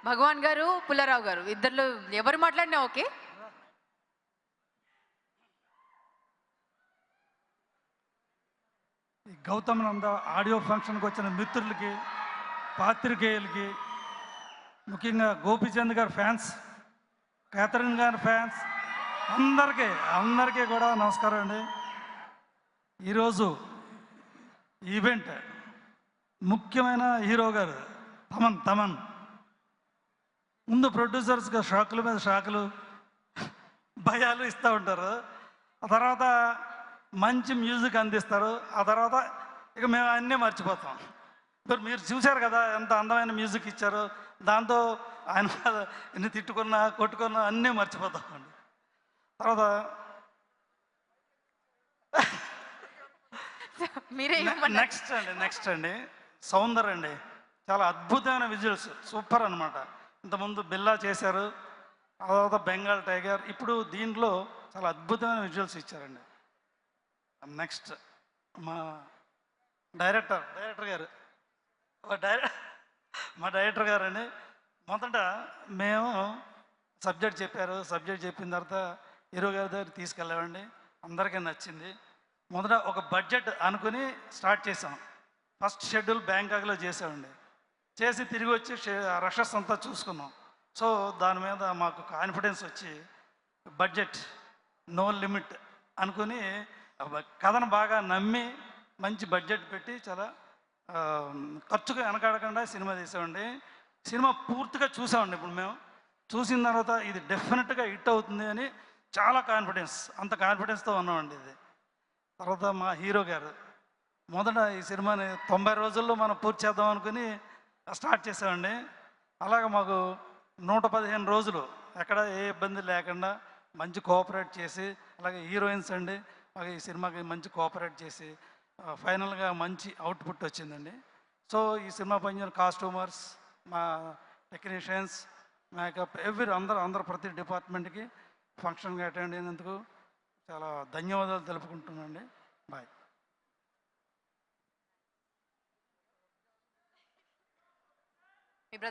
భగవాన్ గారు, పుల్లారావు గారు ఇద్దరిలో ఎవరు మాట్లాడినా ఓకే. ఈ గౌతమ్ నంద ఆడియో ఫంక్షన్కి వచ్చిన మిత్రులకి, పాత్రికేయులకి, ముఖ్యంగా గోపీచంద్ గారి ఫ్యాన్స్, క్యాథరిన్ గారి ఫ్యాన్స్ అందరికీ కూడా నమస్కారం అండి. ఈరోజు ఈవెంట్ ముఖ్యమైన హీరో గారు తమన్ ముందు ప్రొడ్యూసర్స్గా షాకుల మీద షాకులు, భయాలు ఇస్తూ ఉంటారు. ఆ తర్వాత మంచి మ్యూజిక్ అందిస్తారు. ఆ తర్వాత ఇక మేము అన్నీ మర్చిపోతాం. ఇప్పుడు మీరు చూశారు కదా ఎంత అందమైన మ్యూజిక్ ఇచ్చారు. దాంతో ఆయన ఎన్ని తిట్టుకున్నా కొట్టుకున్నా అన్నీ మర్చిపోతామండి. తర్వాత నెక్స్ట్ అండి సౌందర్య అండి, చాలా అద్భుతమైన విజువల్స్, సూపర్ అనమాట. ఇంతకుముందు బిల్లా చేశారు, ఆ తర్వాత బెంగాల్ టైగర్, ఇప్పుడు దీంట్లో చాలా అద్భుతమైన విజువల్స్ ఇచ్చారండి. నెక్స్ట్ మా డైరెక్టర్ గారు మా డైరెక్టర్ గారు అండి. మొదట మేము సబ్జెక్ట్ చెప్పిన తర్వాత హీరో గారి దగ్గర తీసుకెళ్ళామండి. అందరికీ నచ్చింది. మొదట ఒక బడ్జెట్ అనుకుని స్టార్ట్ చేసాం. ఫస్ట్ షెడ్యూల్ బ్యాంకాక్లో చేసామండి. చేసి తిరిగి వచ్చి రషెస్ అంతా చూసుకున్నాం. సో దాని మీద మాకు కాన్ఫిడెన్స్ వచ్చి బడ్జెట్ నో లిమిట్ అనుకుని కథను బాగా నమ్మి మంచి బడ్జెట్ పెట్టి చాలా ఖర్చుగా వెనకాడకుండా సినిమా తీసామండి. సినిమా పూర్తిగా చూసామండి. ఇప్పుడు మేము చూసిన తర్వాత ఇది డెఫినెట్గా హిట్ అవుతుంది అని చాలా అంత కాన్ఫిడెన్స్తో ఉన్నామండి. ఇది తర్వాత మా హీరో గారు మొదట ఈ సినిమాని 90 రోజుల్లో మనం పూర్తి చేద్దాం అనుకుని స్టార్ట్ చేసామండి. అలాగే మాకు 115 రోజులు ఎక్కడ ఏ ఇబ్బంది లేకుండా మంచి కోఆపరేట్ చేసి, అలాగే హీరోయిన్స్ అండి మాకు ఈ సినిమాకి మంచి కోఆపరేట్ చేసి ఫైనల్గా మంచి అవుట్పుట్ వచ్చిందండి. సో ఈ సినిమా పనిచేసిన కాస్ట్యూమర్స్, మా టెక్నీషియన్స్, మేకప్, అందరూ ప్రతి డిపార్ట్మెంట్కి ఫంక్షన్కి అటెండ్ అయినందుకు చాలా ధన్యవాదాలు తెలుపుకుంటున్నానండి. బాయ్.